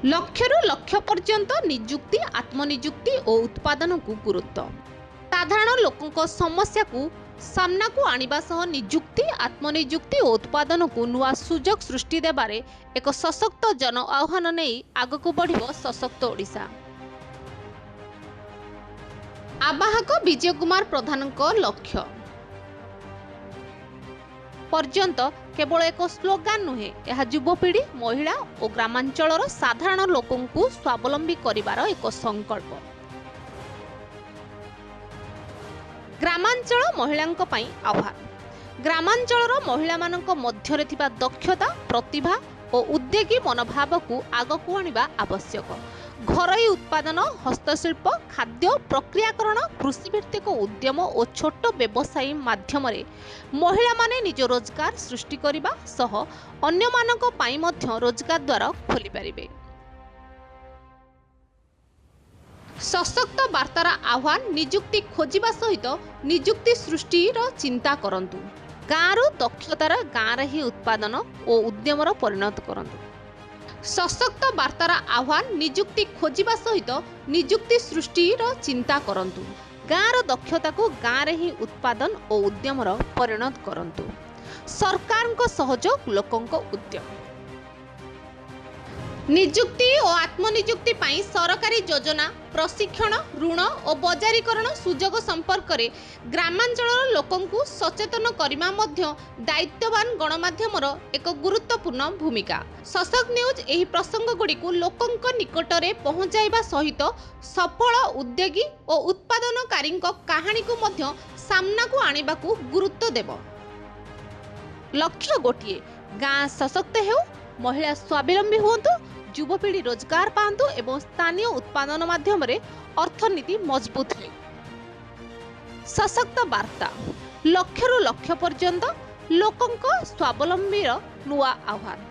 लक्षरू लक्ष्य पर्यंत निजुक्ति आत्मनिजुक्ति और उत्पादन को गुरुत्व साधारण लोकों समस्या को सामना को आनिबा सह निजुक्ति आत्मनिजुक्ति और उत्पादन को नुआ सुजोग सृष्टि देबारे एक सशक्त जन आह्वान नहीं आगक बढ़िबो सशक्त ओडिशा। आवाहक विजय कुमार प्रधान लक्ष्य पर्यंत केवल एक स्लोगान नुहे, यह युवपीढ़ी महिला और ग्रामांचल साधारण लोकों स्वावलंबी करिवार एक संकल्प। ग्रामांचल महिलांक पई आह्वान। ग्रामांचल महिला मानक मध्यरे थिबा दक्षता प्रतिभा और उद्योगी मनोभाव को आगकू आनिबा आवश्यक। घरोई उत्पादन हस्तशिल्प खाद्य प्रक्रियाकरण कृषिभित्तिक उद्यम और छोट व्यवसायी माध्यम महिला माने निज रोजगार सृष्टि करिबा सह अन्य मानक पई मध्य रोजगार द्वार खोली पारिबे। सशक्त वार्तार आह्वान निजुक्ति खोजिबा सहित निजुक्ति सृष्टिर चिंता करंतु। गाँरु दक्षतार गाँरे ही उत्पादन और उद्यमर परिणत करंतु। सशक्त वार्तार आह्वान निजुक्ति खोजिबा सहित निजुक्ति सृष्टिर चिंता करंतु। गाँर दक्षता को गाँरे ही उत्पादन और उद्यमर परिणत करंतु। सरकारक सहयोग लोकंक उद्यम। निजुक्ति और आत्मनिजुक्ति पाई सरकारी योजना प्रशिक्षण ऋण और बजारीकरण सुजोग संपर्क में ग्रामांचल लोकंकु सचेतन करिमा मध्य दायित्ववान गणमाध्यमर एक गुरुत्वपूर्ण भूमिका। सशक्त न्यूज एही प्रसंग गुड़ी को लोकंक निकटरे पहुंचाइबा सहित सफल उद्योगी और उत्पादनकारी कहानी को मध्य सामना को आनिबा को गुरुत्व देव। लक्ष्य गोटिए, गाँ सशक्त हेउ, महिला स्वावलंबी हुअन्तु, युवपीढ़ी रोजगार पातु एवं स्थानीय उत्पादन माध्यम अर्थनीति मजबूत हो। सशक्त वार्ता लक्ष्यरू लक्ष्य पर्यंत लोकंक स्वावलंबीर नुआ आह्वान।